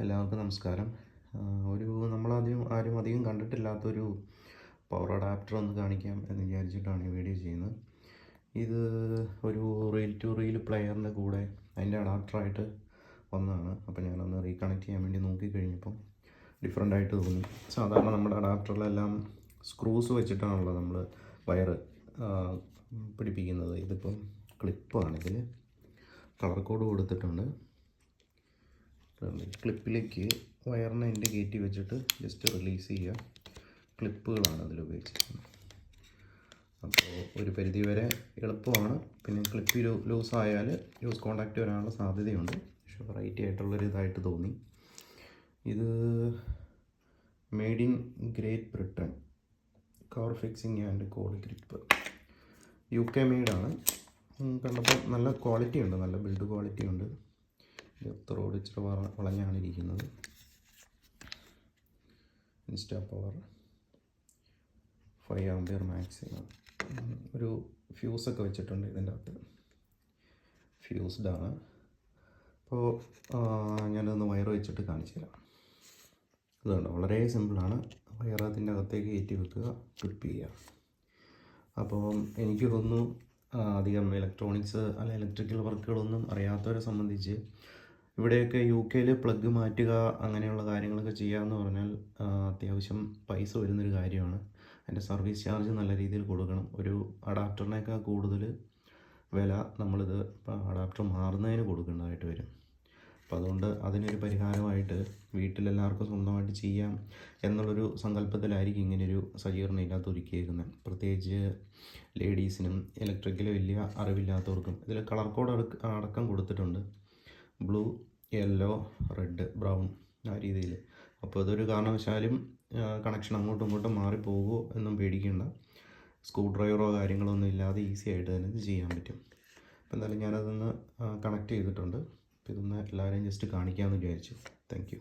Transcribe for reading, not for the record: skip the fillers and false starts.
എല്ലാവർക്കും നമസ്കാരം. ആരും അധികം കണ്ടിട്ടില്ലാത്തൊരു പവർ അഡാപ്റ്റർ ഒന്ന് കാണിക്കാം എന്ന് വിചാരിച്ചിട്ടാണ് ഈ വീഡിയോ ചെയ്യുന്നത്. ഇത് ഒരു റീൽ ടു റീൽ പ്ലെയറിൻ്റെ കൂടെ അതിൻ്റെ അഡാപ്റ്ററായിട്ട് വന്നതാണ്. അപ്പോൾ ഞാനൊന്ന് റീകണക്ട് ചെയ്യാൻ വേണ്ടി നോക്കിക്കഴിഞ്ഞപ്പം ഡിഫറെൻ്റായിട്ട് തോന്നി. സാധാരണ നമ്മുടെ അഡാപ്റ്ററിലെല്ലാം സ്ക്രൂസ് വെച്ചിട്ടാണല്ലോ നമ്മൾ വയറ് പിടിപ്പിക്കുന്നത്. ഇതിപ്പം ക്ലിപ്പാണ്. ഇതിൽ കളർ കോഡ് കൊടുത്തിട്ടുണ്ട്. ക്ലിപ്പിലേക്ക് വയറിനെ എൻ്റെ കയറ്റി വെച്ചിട്ട് ജസ്റ്റ് റിലീസ് ചെയ്യുക. ക്ലിപ്പുകളാണ് അതിൽ ഉപയോഗിച്ചിരിക്കുന്നത്. അപ്പോൾ ഒരു പരിധി വരെ എളുപ്പമാണ്. പിന്നെ ക്ലിപ്പ് ലൂസായാൽ ലൂസ് കോണ്ടാക്റ്റ് വരാനുള്ള സാധ്യതയുണ്ട്. പക്ഷേ വെറൈറ്റി ആയിട്ടുള്ളൊരു ഇതായിട്ട് തോന്നി. ഇത് made in great Britain, cover fixing and code grip, UK മെയ്ഡാണ്. കണ്ടപ്പോൾ നല്ല ക്വാളിറ്റി ഉണ്ട്, നല്ല ബിൽഡ് ക്വാളിറ്റി ഉണ്ട്. റോഡ് ഇച്ചിരി വളഞ്ഞാണ് ഇരിക്കുന്നത്. Insta power 5 ampere maximum. ഒരു ഫ്യൂസൊക്കെ വെച്ചിട്ടുണ്ട് ഇതിൻ്റെ അകത്ത്, ഫ്യൂസ്ഡാണ്. അപ്പോൾ ഞാനതൊന്ന് വയർ വെച്ചിട്ട് കാണിച്ചു തരാം. ഇതുണ്ട്, വളരെ സിമ്പിളാണ്. വയർ അതിൻ്റെ അകത്തേക്ക് കയറ്റി വെക്കുക, ക്ലിപ്പ് ചെയ്യുക. അപ്പോൾ എനിക്ക് തോന്നുന്നു അധികം ഇലക്ട്രോണിക്സ് അല്ല ഇലക്ട്രിക്കൽ വർക്കുകളൊന്നും അറിയാത്തവരെ സംബന്ധിച്ച് ഇവിടെയൊക്കെ UK പ്ലഗ് മാറ്റുക അങ്ങനെയുള്ള കാര്യങ്ങളൊക്കെ ചെയ്യാമെന്ന് പറഞ്ഞാൽ അത്യാവശ്യം പൈസ വരുന്നൊരു കാര്യമാണ്. അതിൻ്റെ സർവീസ് ചാർജ് നല്ല രീതിയിൽ കൊടുക്കണം. ഒരു അഡാപ്റ്ററിനേക്കാൾ കൂടുതൽ വില നമ്മളിത് അഡാപ്റ്റർ മാറുന്നതിന് കൊടുക്കേണ്ടതായിട്ട് വരും. അപ്പോൾ അതുകൊണ്ട് അതിനൊരു പരിഹാരമായിട്ട് വീട്ടിലെല്ലാവർക്കും സ്വന്തമായിട്ട് ചെയ്യാം എന്നുള്ളൊരു സങ്കല്പത്തിലായിരിക്കും ഇങ്ങനെയൊരു സജ്ജീകരണം ഇതിനകത്ത് ഒരുക്കിയേക്കുന്നത്. പ്രത്യേകിച്ച് ലേഡീസിനും ഇലക്ട്രിക്കൽ വലിയ അറിവില്ലാത്തവർക്കും. ഇതിൽ കളർ കോഡ് അടക്കം കൊടുത്തിട്ടുണ്ട്. ബ്ലൂ, യെല്ലോ, റെഡ്, ബ്രൗൺ, ആ രീതിയിൽ. അപ്പോൾ ഇതൊരു കാരണവശാലും കണക്ഷൻ അങ്ങോട്ടും ഇങ്ങോട്ടും മാറിപ്പോകുമോ എന്നും പേടിക്കേണ്ട. സ്ക്രൂ ഡ്രൈവറോ കാര്യങ്ങളോ ഒന്നും ഇല്ലാതെ ഈസി ആയിട്ട് തന്നെ ഇത് ചെയ്യാൻ പറ്റും. അപ്പോൾ എന്തായാലും ഞാനതൊന്ന് കണക്ട് ചെയ്തിട്ടുണ്ട്. അപ്പോൾ ഇതൊന്ന് എല്ലാവരെയും ജസ്റ്റ് കാണിക്കാമെന്ന് വിചാരിച്ചു. Thank you.